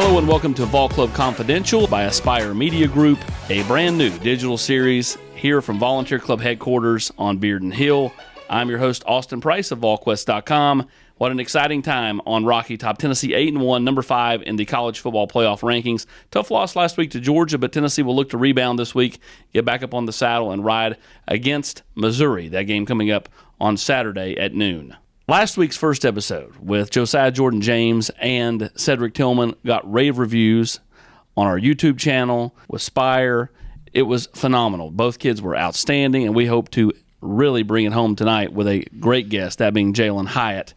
Hello and welcome to Vol Club Confidential by Aspire Media Group, a brand new digital series here from Volunteer Club headquarters on Bearden Hill. I'm your host, Austin Price of VolQuest.com. What an exciting time on Rocky Top. Tennessee 8-1, number 5 in the college football playoff rankings. Tough loss last week to Georgia, but Tennessee will look to rebound this week, get back up on the saddle, and ride against Missouri. That game coming up on Saturday at noon. Last week's first episode with Josiah Jordan James and Cedric Tillman got rave reviews on our YouTube channel with Spire. It was phenomenal. Both kids were outstanding, and we hope to really bring it home tonight with a great guest, that being Jalin Hyatt,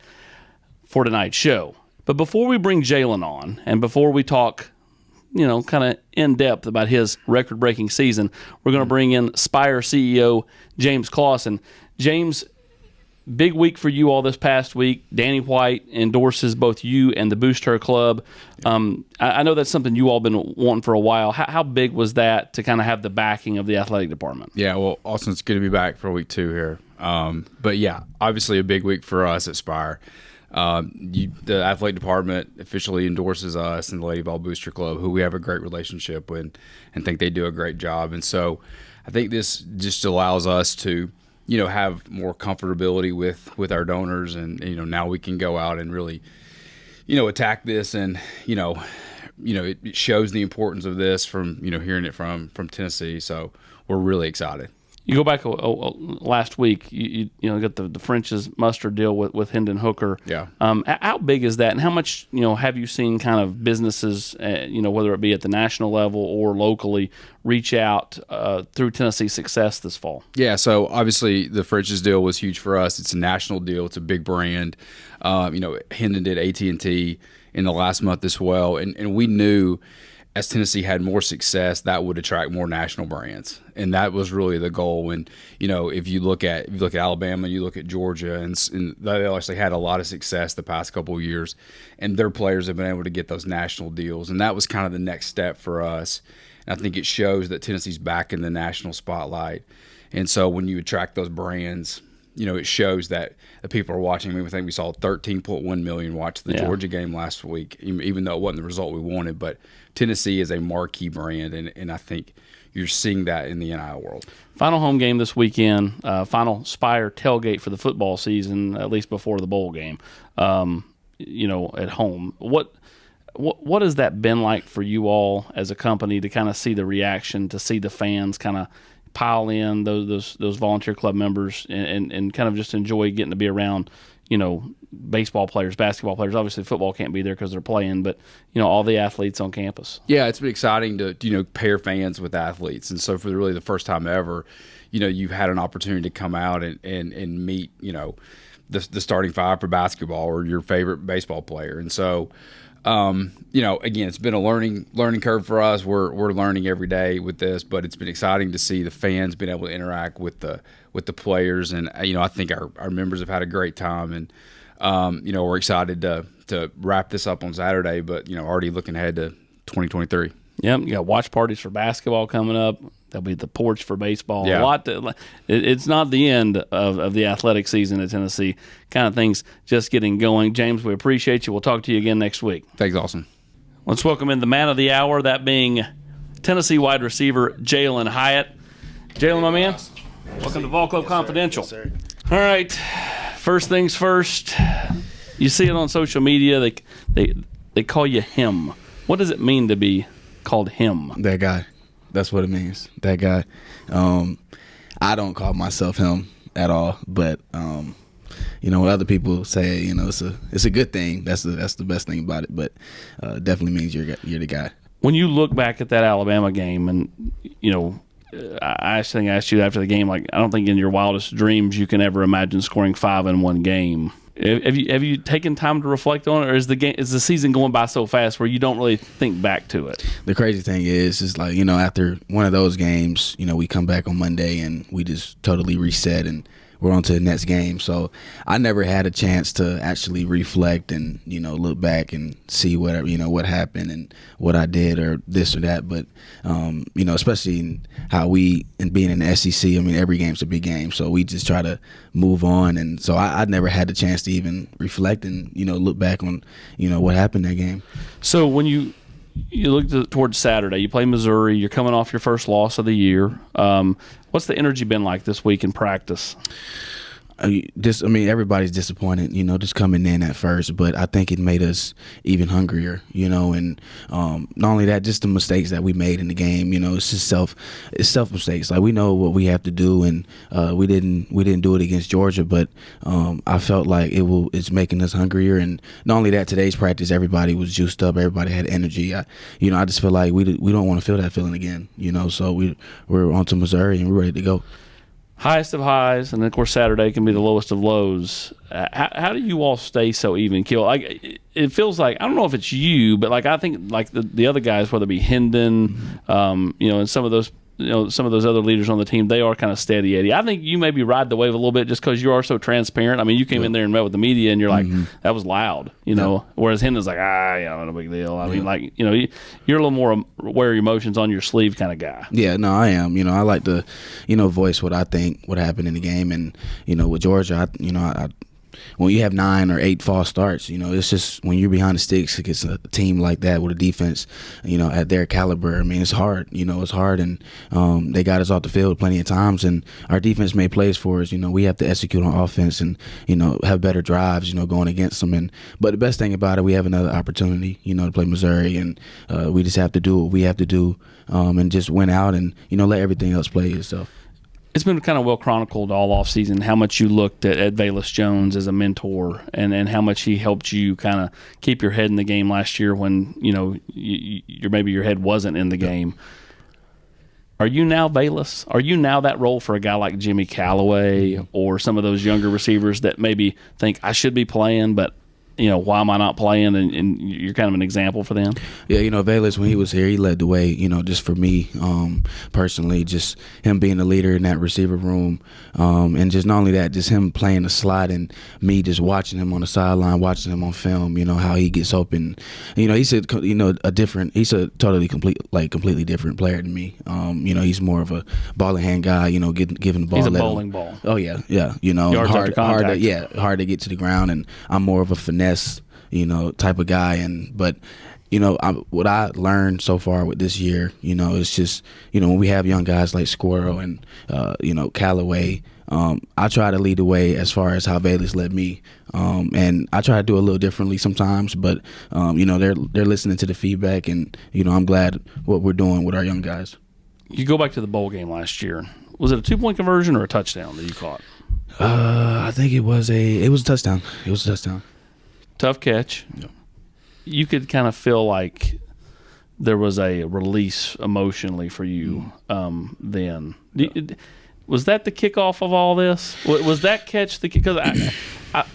for tonight's show. But before we bring Jalin on, and before we talk, kind of in depth about his record-breaking season, we're going to bring in Spire CEO James Clausen. James, big week for you all this past week. Danny White endorses both you and the Booster Club. I know that's something you all been wanting for a while. How big was that to kind of have the backing of the athletic department? Yeah, well, Austin, it's good to be back for week 2 here. But yeah, obviously a big week for us at Spire. The athletic department officially endorses us and the Lady Vol Booster Club, who we have a great relationship with and think they do a great job. And so I think this just allows us to have more comfortability with our donors, and now we can go out and really attack this, and it shows the importance of this from hearing it from Tennessee. So we're really excited. You go back last week, you got the French's mustard deal with Hendon Hooker. Yeah. How big is that, and how much have you seen kind of businesses, whether it be at the national level or locally, reach out through Tennessee's success this fall? Yeah. So obviously the French's deal was huge for us. It's a national deal. It's a big brand. Hendon did AT&T in the last month as well, and we knew, as Tennessee had more success, that would attract more national brands, and that was really the goal. And if you look at Alabama, you look at Georgia, and they actually had a lot of success the past couple of years, and their players have been able to get those national deals, and that was kind of the next step for us. And I think it shows that Tennessee's back in the national spotlight, and so when you attract those brands, it shows that the people are watching. I think we saw 13.1 million watch the Georgia game last week, even though it wasn't the result we wanted. But Tennessee is a marquee brand, and I think you're seeing that in the NIL world. Final home game this weekend, final Spire tailgate for the football season, at least before the bowl game, at home. What has that been like for you all as a company to kind of see the reaction, to see the fans kind of pile in, those volunteer club members, and kind of just enjoy getting to be around, baseball players, basketball players? Obviously football can't be there because they're playing, but all the athletes on campus. Yeah, it's been exciting to pair fans with athletes, and so for really the first time ever, you've had an opportunity to come out and meet the starting 5 for basketball or your favorite baseball player. And so again, it's been a learning curve for us. We're learning every day with this, but it's been exciting to see the fans being able to interact with the players, and I think our members have had a great time, and we're excited to wrap this up on Saturday, but already looking ahead to 2023. Yep, you got watch parties for basketball coming up. There'll be the porch for baseball. Yeah. It's not the end of the athletic season at Tennessee. Kind of things just getting going. James, we appreciate you. We'll talk to you again next week. Thanks, Austin. Let's welcome in the man of the hour, that being Tennessee wide receiver Jalin Hyatt. Jalin, my man, welcome to Vol Club Confidential. Yes, sir. All right, first things first. You see it on social media. They call you him. What does it mean to be called him? That guy. That's what it means. That guy. I don't call myself him at all, but when other people say, it's a good thing. That's the best thing about it. But definitely means you're the guy. When you look back at that Alabama game, and I asked you after the game, like, I don't think in your wildest dreams you can ever imagine scoring 5 in one game. Have you taken time to reflect on it, or is the season going by so fast where you don't really think back to it? The crazy thing is like, after one of those games, we come back on Monday and we just totally reset and we're on to the next game. So I never had a chance to actually reflect and, look back and see whatever, what happened and what I did or this or that. But, especially in how and being in the SEC, every game's a big game. So we just try to move on. And so I never had the chance to even reflect and, look back on, what happened that game. So when you you look towards Saturday. You play Missouri. You're coming off your first loss of the year. What's the energy been like this week in practice? Everybody's disappointed, just coming in at first, but I think it made us even hungrier, and not only that, just the mistakes that we made in the game, it's just self mistakes. Like, we know what we have to do, and we didn't do it against Georgia, but I felt like it's making us hungrier. And not only that, today's practice, everybody was juiced up, everybody had energy. I just feel like we don't want to feel that feeling again, so we're on to Missouri and we're ready to go. Highest of highs, and then, of course, Saturday can be the lowest of lows. How do you all stay so even keel? Like, it feels like, I don't know if it's you, but I think the other guys, whether it be Hendon, and some of those other leaders on the team, they are kind of steady Eddie. I think you maybe ride the wave a little bit just because you are so transparent. I mean, you came in there and met with the media, and you're like, that was loud, Whereas Hendon's like, no big deal. I mean, you're a little more wear your emotions on your sleeve kind of guy. Yeah, no, I am. I like to, voice what I think, what happened in the game, and with Georgia, I when you have 9 or 8 false starts, it's just when you're behind the sticks against a team like that with a defense, at their caliber. I mean, it's hard. It's hard, and they got us off the field plenty of times, and our defense made plays for us. We have to execute on offense and have better drives, going against them. But the best thing about it, we have another opportunity, to play Missouri, and we just have to do what we have to do, and just win out and let everything else play itself. It's been kind of well chronicled all offseason how much you looked at Velus Jones as a mentor and how much he helped you kind of keep your head in the game last year when, maybe your head wasn't in the game. Are you now Velus? Are you now that role for a guy like Jimmy Callaway or some of those younger receivers that maybe think I should be playing, but why am I not playing? And you're kind of an example for them. Yeah, Velus, when he was here, he led the way, just for me personally, just him being a leader in that receiver room. And just not only that, just him playing the slot and me just watching him on the sideline, watching him on film, how he gets open. He's a completely different player than me. He's more of a ball and hand guy, giving the ball. He's a bowling ball. Oh, yeah. Yards after contact. Hard to get to the ground, and I'm more of a finesse type of guy. But what I learned so far with this year, it's just when we have young guys like Squirrel and Callaway, I try to lead the way as far as how Velus led me, and I try to do a little differently sometimes, but they're listening to the feedback, and I'm glad what we're doing with our young guys. You go back to the bowl game last year. Was it a 2-point conversion or a touchdown that you caught? I think it was a touchdown. It was a touchdown. Tough catch. Yeah. You could kind of feel like there was a release emotionally for you then. Was that the kickoff of all this? Was that catch the – because I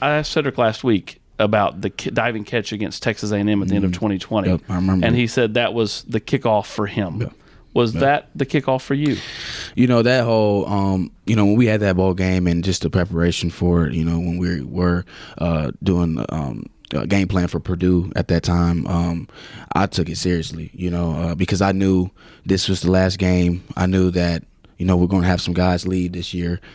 asked Cedric last week about the diving catch against Texas A&M at the end of 2020. Yep, I remember. And he said that was the kickoff for him. Yep. Was that the kickoff for you? That whole, when we had that bowl game and just the preparation for it, when we were doing game plan for Purdue at that time, I took it seriously, because I knew this was the last game. I knew that, we're going to have some guys lead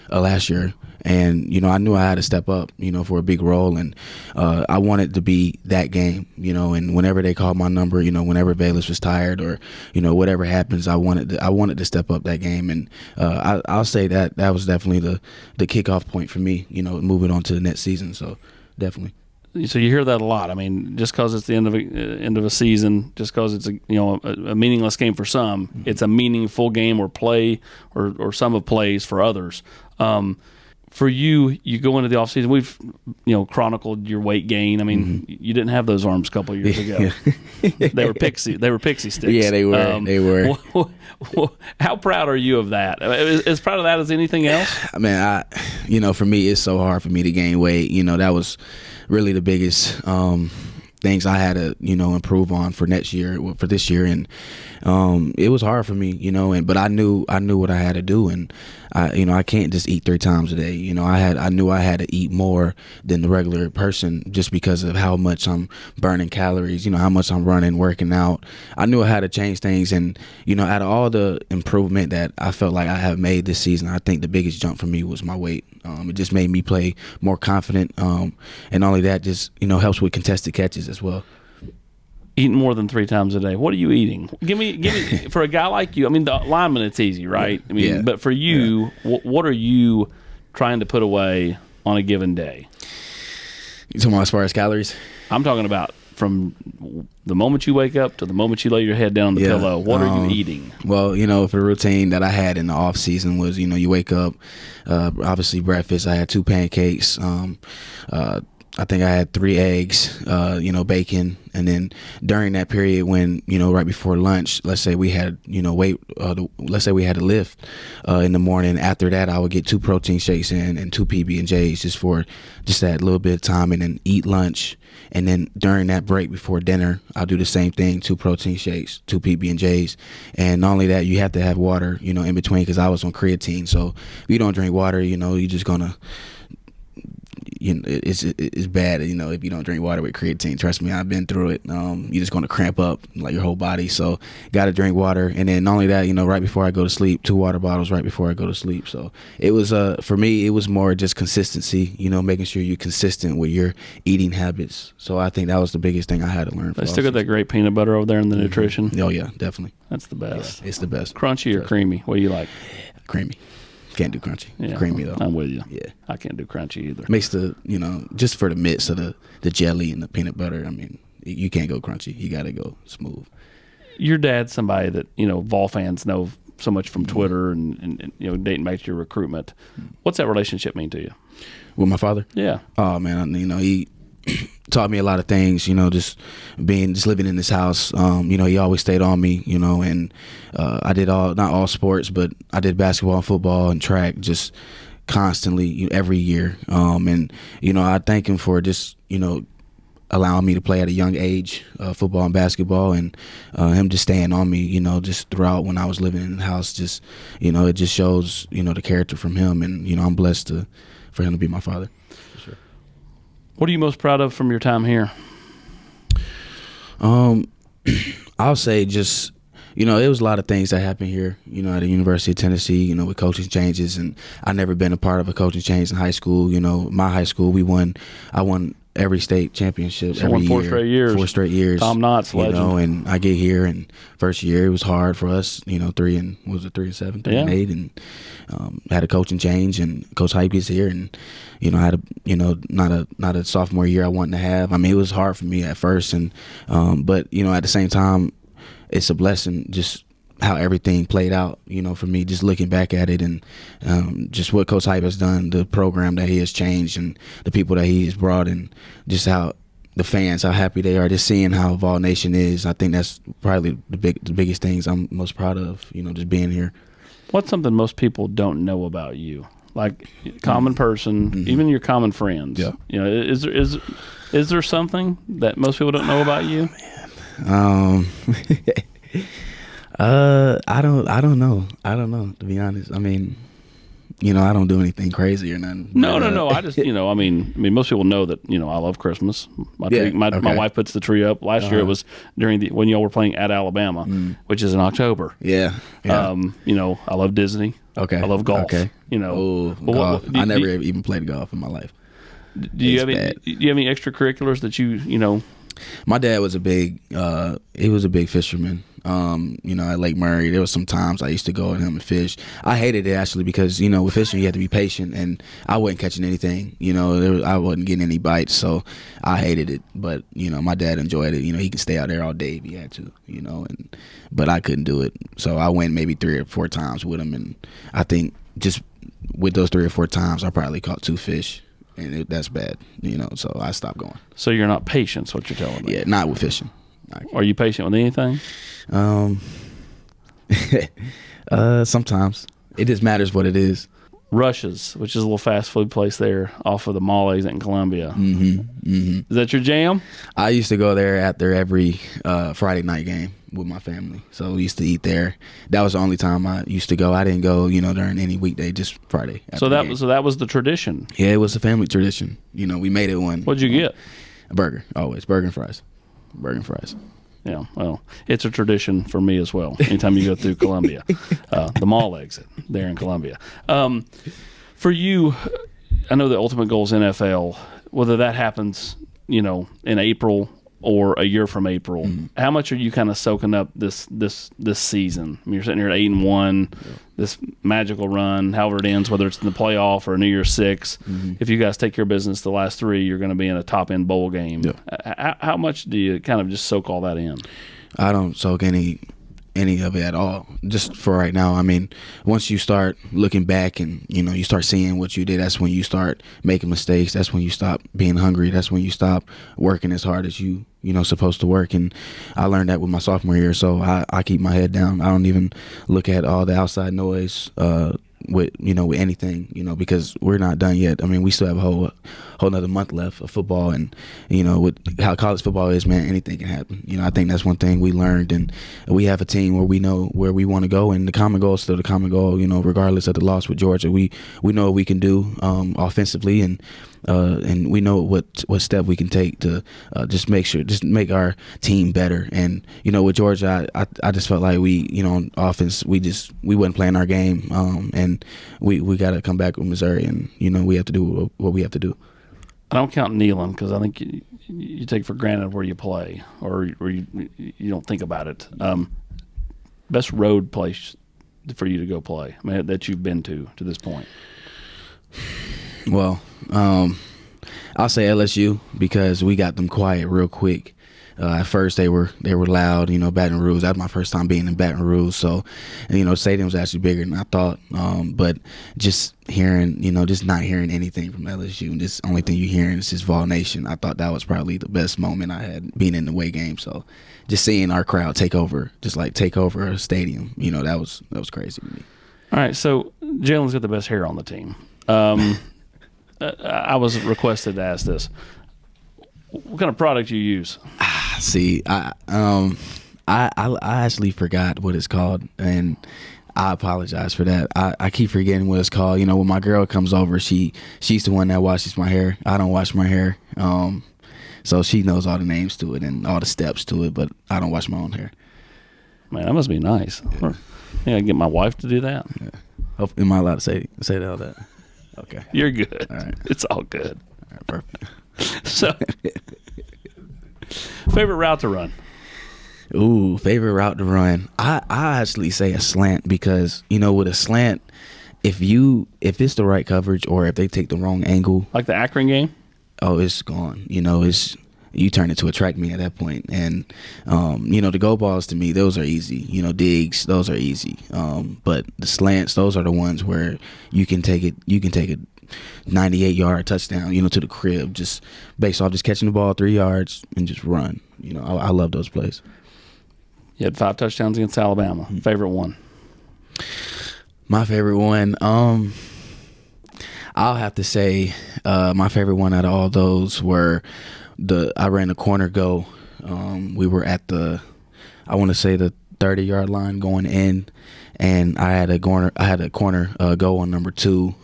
last year. And, I knew I had to step up, for a big role. And I wanted to be that game, and whenever they called my number, whenever Velus was tired or, whatever happens, I wanted to step up that game. And I'll say that was definitely the kickoff point for me, moving on to the next season. So definitely. So you hear that a lot. I mean, just because it's the end of a season, just because it's a meaningless game for some, it's a meaningful game or play or some of plays for others. For you, you go into the offseason. We've chronicled your weight gain. I mean, you didn't have those arms a couple of years ago. They were pixie sticks. Yeah, they were. They were. How proud are you of that? As proud of that as anything else? I mean, for me, it's so hard for me to gain weight. That was really the biggest things I had to improve on for this year, and it was hard for me, but I knew what I had to do, and I can't just eat 3 times a day. I knew I had to eat more than the regular person just because of how much I'm burning calories, how much I'm running, working out. I knew I had to change things, and out of all the improvement that I felt like I have made this season, I think the biggest jump for me was my weight. It just made me play more confident, and not only that, just helps with contested catches as well. Eating more than 3 times a day. What are you eating? Give me for a guy like you. I mean, the lineman, it's easy, right? I mean, but for you, what are you trying to put away on a given day? You talking about as far as calories? I'm talking about from the moment you wake up to the moment you lay your head down on the pillow. What are you eating? Well, for the routine that I had in the off season was, you wake up, obviously breakfast. I had 2 pancakes. I think I had 3 eggs, bacon. And then during that period when, right before lunch, let's say we had, let's say we had to lift in the morning. After that, I would get 2 protein shakes and 2 PB&Js just for that little bit of time, and then eat lunch. And then during that break before dinner, I'll do the same thing, 2 protein shakes, 2 PB&Js. And not only that, you have to have water, in between, because I was on creatine. So if you don't drink water, you're just going to, it's bad, if you don't drink water with creatine. Trust me, I've been through it. You're just going to cramp up like your whole body. So got to drink water. And then not only that, right before I go to sleep, 2 water bottles right before I go to sleep. So it was, for me, it was more just consistency, making sure you're consistent with your eating habits. So I think that was the biggest thing I had to learn. They still got that great peanut butter over there in the nutrition. Oh yeah, definitely. That's the best. Yeah, it's the best. Crunchy or creamy? What do you like? Creamy. Can't do crunchy. Yeah, creamy though. I'm with you. Yeah, I can't do crunchy either. Makes the just for the mix of the jelly and the peanut butter. I mean, you can't go crunchy. You got to go smooth. Your dad's somebody that Vol fans know so much from Twitter and dating back to your recruitment. What's that relationship mean to you? With my father? Yeah. Oh man, he taught me a lot of things, just living in this house. He always stayed on me, and I did not all sports, but I did basketball and football and track just constantly, every year. And I thank him for just, allowing me to play at a young age, football and basketball, and him just staying on me, just throughout when I was living in the house. Just, it just shows, the character from him, and I'm blessed for him to be my father. What are you most proud of from your time here? I'll say just, there was a lot of things that happened here, at the University of Tennessee, with coaching changes, and I never been a part of a coaching change in high school. My high school, I won every state championship every year. 4 straight years. 4 straight years. Tom Knott's legend. And I get here, and first year it was hard for us, 3 and 7, 3 and 8, and had a coaching change, and Coach Hype is here, and I had not a sophomore year I wanted to have. I mean, it was hard for me at first, and but at the same time, it's a blessing just how everything played out, for me, just looking back at it, and just what Coach Hype has done, the program that he has changed, and the people that he has brought, and just how the fans, how happy they are, just seeing how Vol Nation is. I think that's probably the biggest things I'm most proud of, just being here. What's something most people don't know about you? Like common person, even your common friends. Yeah. Is there something that most people don't know about you? I don't know. To be honest. I mean, I don't do anything crazy or nothing. No. I just, I mean, most people know that, I love Christmas. My wife puts the tree up. Last year it was when y'all were playing at Alabama, which is in October. Yeah. I love Disney. Okay. I love golf. Okay. Golf. I never even played golf in my life. Do you have any extracurriculars that you? My dad was a big fisherman. At Lake Murray, there was some times I used to go with him and fish. I hated it actually because, with fishing you have to be patient, and I wasn't catching anything. I wasn't getting any bites, so I hated it. But, my dad enjoyed it. He could stay out there all day if he had to, but I couldn't do it. So I went maybe 3 or 4 times with him, and I think just with those 3 or 4 times, I probably caught 2 fish. And that's bad, so I stopped going. So you're not patient, is what you're telling me? Yeah, not with fishing. Are you patient with anything? Sometimes. It just matters what it is. Rush's, which is a little fast food place there off of the mall exit in Columbia. Is that your jam? I used to go there after every Friday night game with my family. So we used to eat there. That was the only time I used to go. I didn't go, during any weekday, just Friday. So that was the tradition. Yeah, it was a family tradition. We made it one. What'd you get? A burger, always. Burger and fries. Burger and fries. Yeah, well, it's a tradition for me as well. Anytime you go through Columbia, the mall exit there in Columbia. For you, I know the ultimate goal is NFL. Whether that happens, in April or a year from April. How much are you kind of soaking up this season? I mean, you're sitting here at 8-1, this magical run, however it ends, whether it's in the playoff or a New Year's Six. If you guys take care of business the last three, you're going to be in a top end bowl game. How much do you kind of just soak all that in? I don't soak any of it at all, just for right now. I mean, once you start looking back and you start seeing what you did, that's when you start making mistakes. That's when you stop being hungry. That's when you stop working as hard as you supposed to work. And I learned that with my sophomore year, so I keep my head down. I don't even look at all the outside noise with anything, because we're not done yet. I mean, we still have a whole another month left of football, and with how college football is, man, anything can happen. I think that's one thing we learned, and we have a team where we know where we want to go, and the common goal is still the common goal. Regardless of the loss with Georgia, we know what we can do offensively, and we know what step we can take to just make our team better. And with Georgia, I just felt like we on offense we wasn't playing our game, and we got to come back with Missouri, and we have to do what we have to do. I don't count kneeling because I think you take for granted where you play, or you don't think about it. Best road place for you to go play, I mean, that you've been to this point? Well, I'll say LSU because we got them quiet real quick. At first they were loud, Baton Rouge. That was my first time being in Baton Rouge, so the stadium was actually bigger than I thought. But just hearing, just not hearing anything from LSU, and just only thing you hearing is just Vol Nation. I thought that was probably the best moment I had being in the away game. So just seeing our crowd take over a stadium, that was crazy to me. All right, so Jalen's got the best hair on the team. I was requested to ask this. What kind of product you use? See, I actually forgot what it's called, and I apologize for that. I keep forgetting what it's called. When my girl comes over, she's the one that washes my hair. I don't wash my hair, so she knows all the names to it and all the steps to it, but I don't wash my own hair. Man, that must be nice. Yeah, I get my wife to do that. Yeah. Am I allowed to say all that? Okay, you're good. All right, it's all good. All right, perfect. So, favorite route to run? Ooh, favorite route to run. I actually say a slant because with a slant, if it's the right coverage or if they take the wrong angle, like the Akron game, it's gone. You turn into a track meet at that point. And the go balls to me, those are easy. Digs, those are easy. But the slants, those are the ones where you can take it. You can take a 98-yard touchdown, to the crib, just based off just catching the ball 3 yards and just run. I love those plays. You had 5 touchdowns against Alabama. Favorite one? My favorite one, I'll have to say my favorite one out of all those were I ran the corner go. We were at the 30-yard line going in, and I had a corner go on number 2,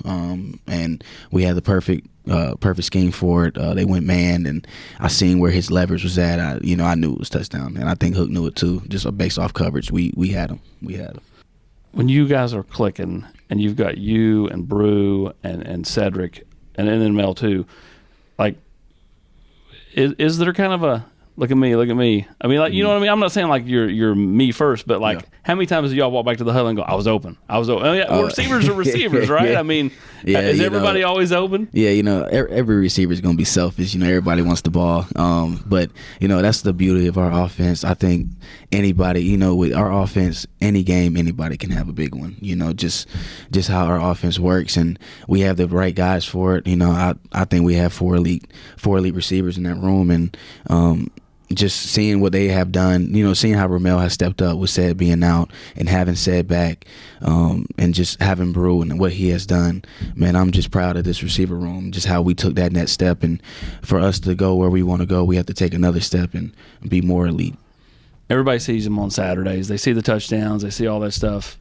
and we had the perfect scheme for it. They went man, and I seen where his leverage was at. I knew it was touchdown, and I think Hook knew it too. Just based off coverage, we had him. When you guys are clicking, and you've got you and Brew and Cedric, and then Mel too, like, is there kind of a look at me? I mean, like, you know what I mean? I'm not saying like you're me first, but like, how many times do y'all walk back to the huddle and go, I was open. Oh, yeah, receivers are receivers, right? I mean, is everybody always open? Yeah, every receiver is going to be selfish. Everybody wants the ball. But, that's the beauty of our offense. I think anybody, with our offense, any game, anybody can have a big one. Just how our offense works, and we have the right guys for it. I think we have four elite receivers in that room, and just seeing what they have done, seeing how Ramel has stepped up with Said being out and having Said back, and just having Brew and what he has done, man, I'm just proud of this receiver room, just how we took that next step. And for us to go where we want to go, we have to take another step and be more elite. Everybody sees them on Saturdays. They see the touchdowns. They see all that stuff.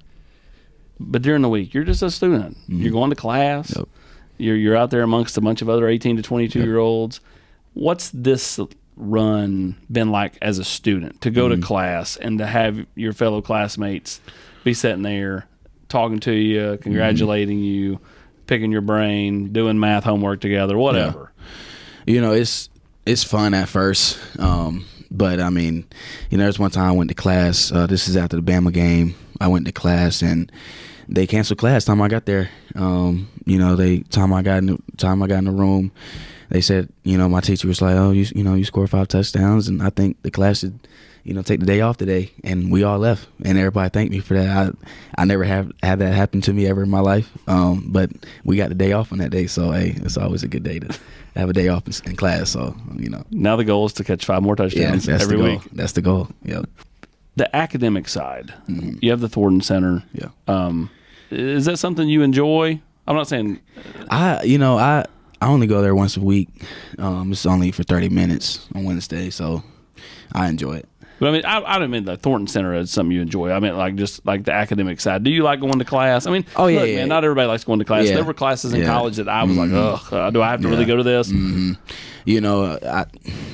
But during the week, you're just a student. Mm-hmm. You're going to class. Yep. You're out there amongst a bunch of other 18 to 22-year-olds. What's this run been like as a student, to go to class and to have your fellow classmates be sitting there talking to you, congratulating you, picking your brain, doing math homework together, whatever? It's fun at first. But I mean, there's one time I went to class. This is after the Bama game. I went to class and they canceled class. Time I got there, time I got in the room, they said, my teacher was like, oh, you scored 5 touchdowns, and I think the class should, take the day off today. And we all left, and everybody thanked me for that. I never have had that happen to me ever in my life, but we got the day off on that day. So hey, it's always a good day to have a day off in class. So now the goal is to catch 5 more touchdowns every week. That's the goal. Yeah. The academic side, you have the Thornton Center. Yeah. Is that something you enjoy? I'm not saying I only go there once a week. It's only for 30 minutes on Wednesday, so I enjoy it. But I mean, I don't mean the Thornton Center as something you enjoy. I mean, just the academic side. Do you like going to class? I mean, man, not everybody likes going to class. Yeah. There were classes in college that I was like, ugh, do I have to really go to this? Mm-hmm.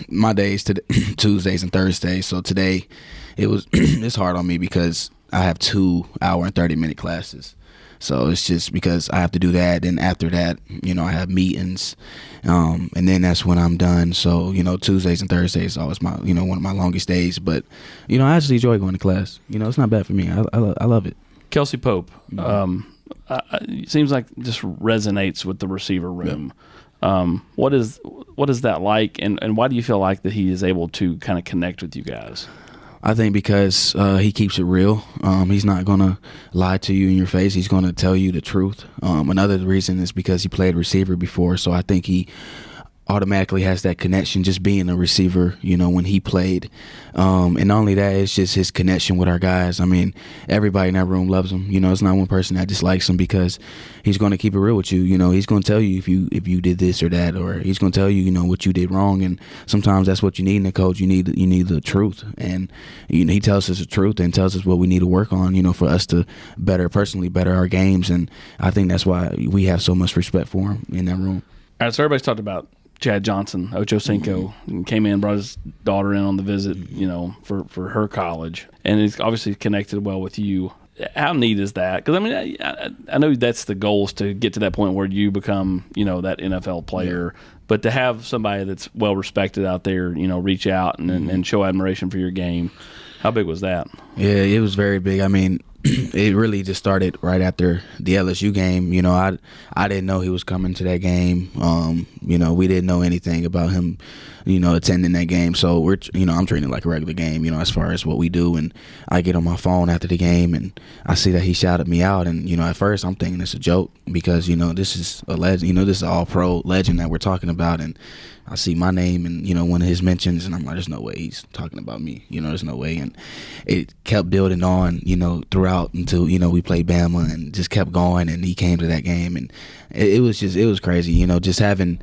My days to Tuesdays and Thursdays. So today, it's hard on me because I have 2 hour and 30-minute classes. So it's just because I have to do that. And after that, I have meetings. And then that's when I'm done. So, Tuesdays and Thursdays is always my, one of my longest days. But, I actually enjoy going to class. It's not bad for me. I love it. Kelsey Pope, seems like just resonates with the receiver room. Yeah. What is that like? And why do you feel like that he is able to kind of connect with you guys? I think because he keeps it real. He's not going to lie to you in your face. He's going to tell you the truth. Another reason is because he played receiver before, so I think he automatically has that connection just being a receiver, when he played. And not only that, it's just his connection with our guys. I mean, everybody in that room loves him. It's not one person that dislikes him because he's going to keep it real with you. He's going to tell you if you did this or that, or he's going to tell you, what you did wrong. And sometimes that's what you need in a coach. You need the truth. And he tells us the truth and tells us what we need to work on, for us to better our games. And I think that's why we have so much respect for him in that room. All right, so everybody's talked about Chad Johnson, Ocho Cinco, and came in, brought his daughter in on the visit, for her college. And he's obviously connected well with you. How neat is that? Because, I mean, I know that's the goal is to get to that point where you become, that NFL player. Yeah. But to have somebody that's well-respected out there, reach out and show admiration for your game, how big was that? Yeah, it was very big. I mean, it really just started right after the LSU game. I didn't know he was coming to that game. We didn't know anything about him, attending that game. So we're, I'm treating it like a regular game, as far as what we do. And I get on my phone after the game and I see that he shouted me out. And, at first I'm thinking it's a joke because, this is a legend, this is an all-pro legend that we're talking about. And I see my name and, one of his mentions, and I'm like, there's no way he's talking about me. There's no way. And it kept building on, throughout until, we played Bama and just kept going. And he came to that game. And it was crazy, just having,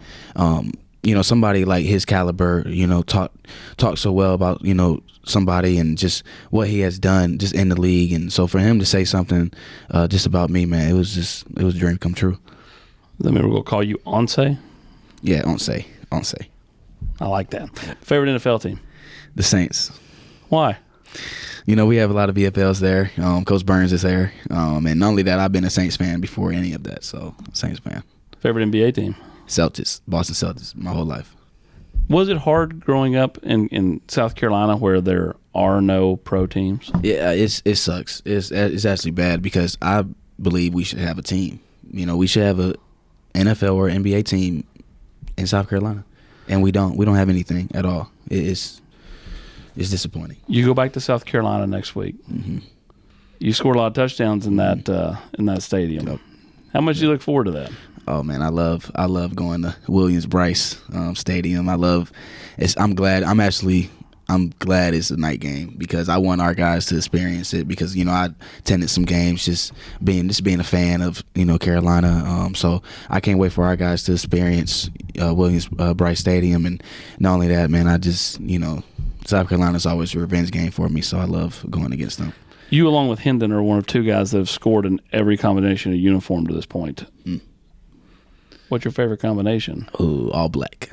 somebody like his caliber, talk so well about, somebody and just what he has done just in the league. And so for him to say something just about me, man, it was a dream come true. Then we're going to call you Onse? Yeah, Onse. I like that. Favorite NFL team? The Saints. Why? We have a lot of VFLs there. Coach Burns is there. And not only that, I've been a Saints fan before any of that. So, Saints fan. Favorite NBA team? Celtics. Boston Celtics my whole life. Was it hard growing up in South Carolina where there are no pro teams? Yeah, it sucks. It's actually bad because I believe we should have a team. We should have a NFL or NBA team in South Carolina, and we don't have anything at all. It's disappointing. You go back to South Carolina next week. Mm-hmm. You scored a lot of touchdowns in that stadium. Yep. How much do you look forward to that? Oh man, I love going to Williams-Brice Stadium. I'm glad it's a night game because I want our guys to experience it because, I attended some games just being a fan of, Carolina. So I can't wait for our guys to experience Williams-Brice Stadium. And not only that, man, I just, South Carolina's always a revenge game for me, so I love going against them. You, along with Hendon, are one of 2 guys that have scored in every combination of uniform to this point. Mm. What's your favorite combination? Ooh, all black.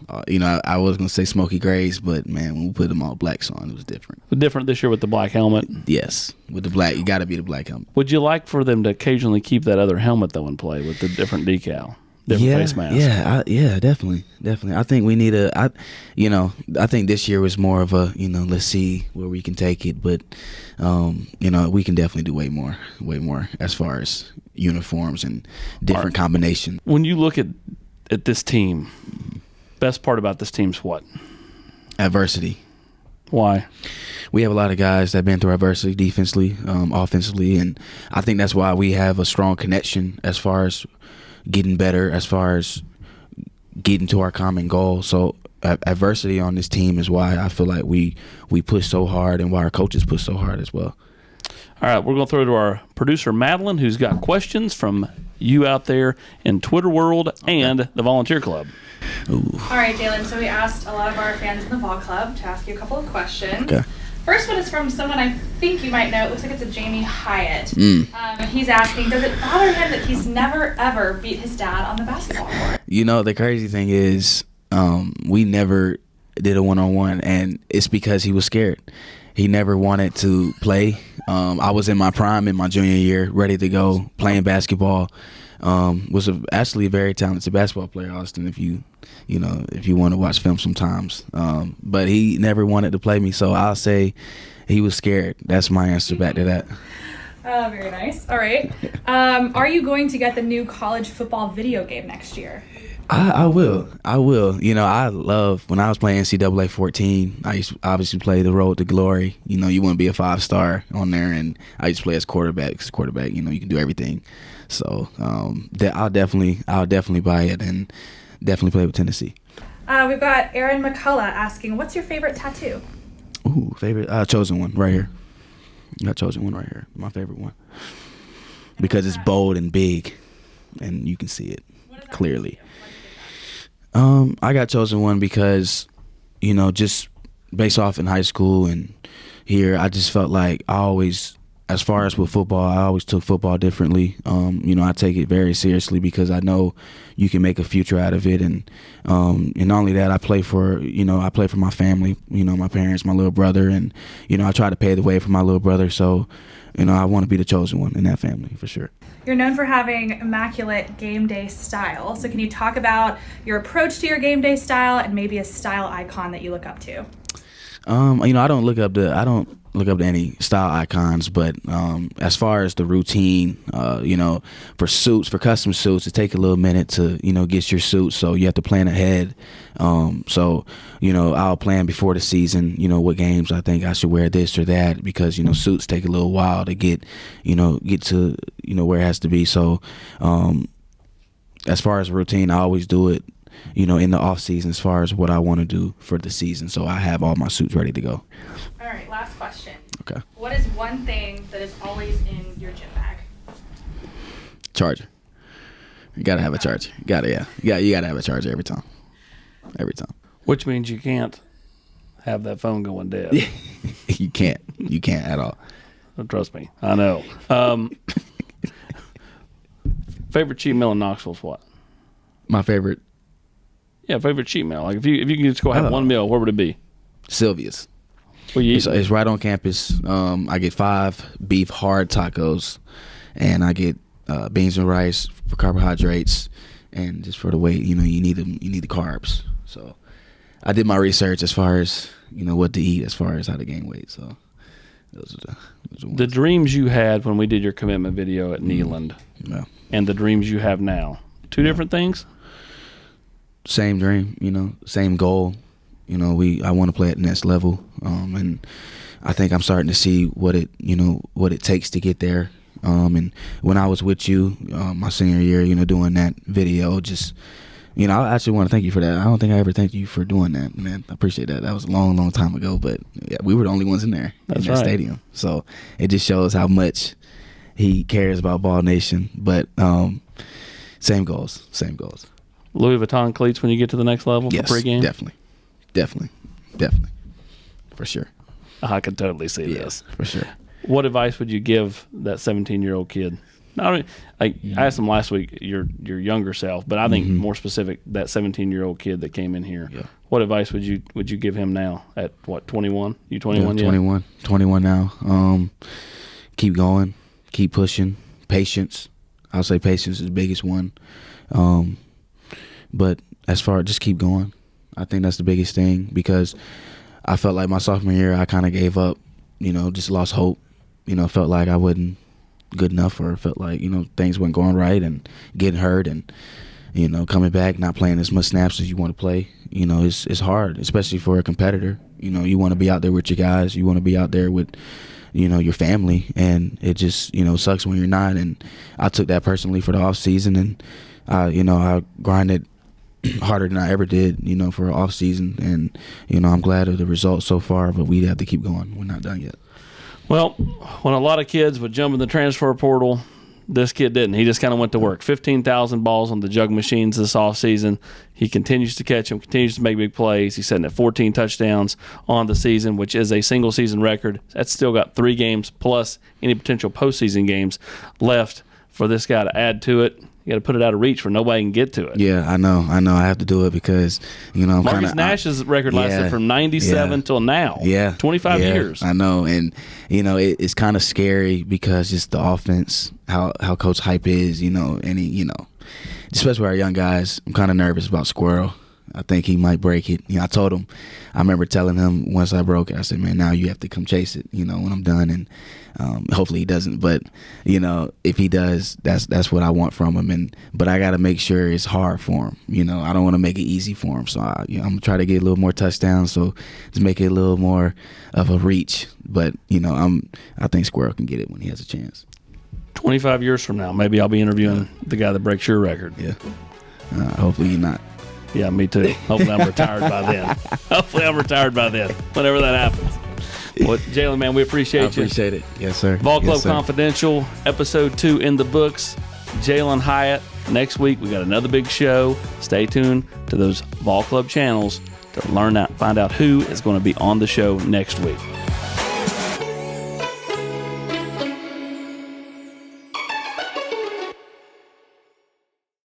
I was going to say smoky grays, but, man, when we put them all blacks on, it was different. Different this year with the black helmet? Yes. With the black, you got to be the black helmet. Would you like for them to occasionally keep that other helmet, though, in play with the different decal? different face mask. Definitely. I think we need I think this year was more of a, let's see where we can take it, but we can definitely do way more as far as uniforms and different combinations. When you look at this team, best part about this team's what? Adversity. Why? We have a lot of guys that have been through adversity defensively, offensively, and I think that's why we have a strong connection as far as getting better, as far as getting to our common goal. So adversity on this team is why I feel like we push so hard and why our coaches push so hard as well. All right, we're going to throw to our producer, Madeline, who's got questions from you out there in Twitter world and the Volunteer Club. Ooh. All right, Jalin, so we asked a lot of our fans in the Vol Club to ask you a couple of questions. Okay. First one is from someone I think you might know. It looks like it's a Jalin Hyatt. He's asking, does it bother him that he's never, ever beat his dad on the basketball court? The crazy thing is we never did a one-on-one, and it's because he was scared. He never wanted to play. I was in my prime in my junior year, ready to go, playing basketball. Was actually a very talented basketball player, Austin, if you want to watch film sometimes. But he never wanted to play me, so I'll say he was scared. That's my answer back to that. Very nice. All right. Are you going to get the new college football video game next year? I will. I love, when I was playing NCAA 14, I used to obviously play the Road to Glory. You want to be a 5-star on there, and I used to play as quarterback. Because quarterback, you can do everything. So I'll definitely buy it and definitely play with Tennessee. We've got Aaron McCullough asking, what's your favorite tattoo? Ooh, favorite? Chosen one right here. Got Chosen one right here. My favorite one. Because it's bold and big, and you can see it clearly. I got Chosen one because, just based off in high school and here, I just felt like as far as with football, I always took football differently. I take it very seriously because I know you can make a future out of it, and not only that, I play for my family, my parents, my little brother, and I try to pave the way for my little brother. So, I want to be the chosen one in that family for sure. You're known for having immaculate game day style. So can you talk about your approach to your game day style and maybe a style icon that you look up to? I don't look up to any style icons, but as far as the routine, for custom suits, it takes a little minute to get your suit, so you have to plan ahead. I'll plan before the season, what games I think I should wear this or that, because suits take a little while to get to where it has to be. So as far as routine, I always do it in the off season as far as what I want to do for the season. So I have all my suits ready to go. All right, last question. Okay. What is one thing that is always in your gym bag? Charger. You gotta have a charger. You gotta have a charger every time. Which means you can't have that phone going dead. You can't at all. Trust me, I know. Favorite cheat meal in Knoxville's what? My favorite. Yeah, favorite cheat meal. Like if you can just go have one meal, where would it be? Sylvia's. It's right on campus. I get 5 beef hard tacos, and I get beans and rice for carbohydrates, and just for the weight. You need the carbs. So I did my research as far as what to eat, as far as how to gain weight. So those are the dreams you had when we did your commitment video at Neyland, and the dreams you have now. Two different things. Same dream, same goal. I want to play at the next level, and I think I'm starting to see what it takes to get there. And when I was with you, my senior year, doing that video, just, I actually want to thank you for that. I don't think I ever thanked you for doing that, man. I appreciate that. That was a long, long time ago, but yeah, we were the only ones in there in that stadium. So it just shows how much he cares about Ball Nation. But same goals. Louis Vuitton cleats when you get to the next level for pregame? Definitely. For sure. I could totally see this. For sure. What advice would you give that 17-year-old kid? I asked him last week, your younger self, but I think more specific, that 17-year-old kid that came in here. Yeah. What advice would you give him now at, 21? You 21 yet? 21 now. Keep going. Keep pushing. Patience. I'll say patience is the biggest one. But as far as just keep going, I think that's the biggest thing, because I felt like my sophomore year I kind of gave up, just lost hope, felt like I wasn't good enough, or felt like, things weren't going right, and getting hurt, and, coming back, not playing as much snaps as you want to play. It's hard, especially for a competitor. You want to be out there with your guys. You want to be out there with, your family, and it just, sucks when you're not. And I took that personally for the off season, and I grinded harder than I ever did, for an off season. And, I'm glad of the results so far, but we have to keep going. We're not done yet. Well, when a lot of kids would jump in the transfer portal, this kid didn't. He just kind of went to work. 15,000 balls on the jug machines this offseason. He continues to catch them, continues to make big plays. He's sitting at 14 touchdowns on the season, which is a single-season record. That's still got 3 games plus any potential postseason games left for this guy to add to it. You got to put it out of reach where nobody can get to it. Yeah, I know. I have to do it because, I'm Marcus Nash's record lasted from 97 till now. Yeah. 25 years. I know. And, it's kind of scary because just the offense, how Coach Hype is, and he, especially with our young guys, I'm kind of nervous about Squirrel. I think he might break it. I told him, I remember telling him once I broke it, I said, man, now you have to come chase it, when I'm done. And hopefully he doesn't. But, if he does, that's what I want from him. But I got to make sure it's hard for him. I don't want to make it easy for him. So I'm going to try to get a little more touchdowns, so just make it a little more of a reach. But, I think Squirrel can get it when he has a chance. 25 years from now, maybe I'll be interviewing the guy that breaks your record. Yeah. Hopefully you're not. Yeah, me too. Hopefully I'm retired by then. Whenever that happens. Well, Jalin, man, we appreciate you. I appreciate it. Yes, sir. Vol Club Yes, sir. Confidential, episode 2 in the books. Jalin Hyatt. Next week, we got another big show. Stay tuned to those Vol Club channels to find out who is going to be on the show next week.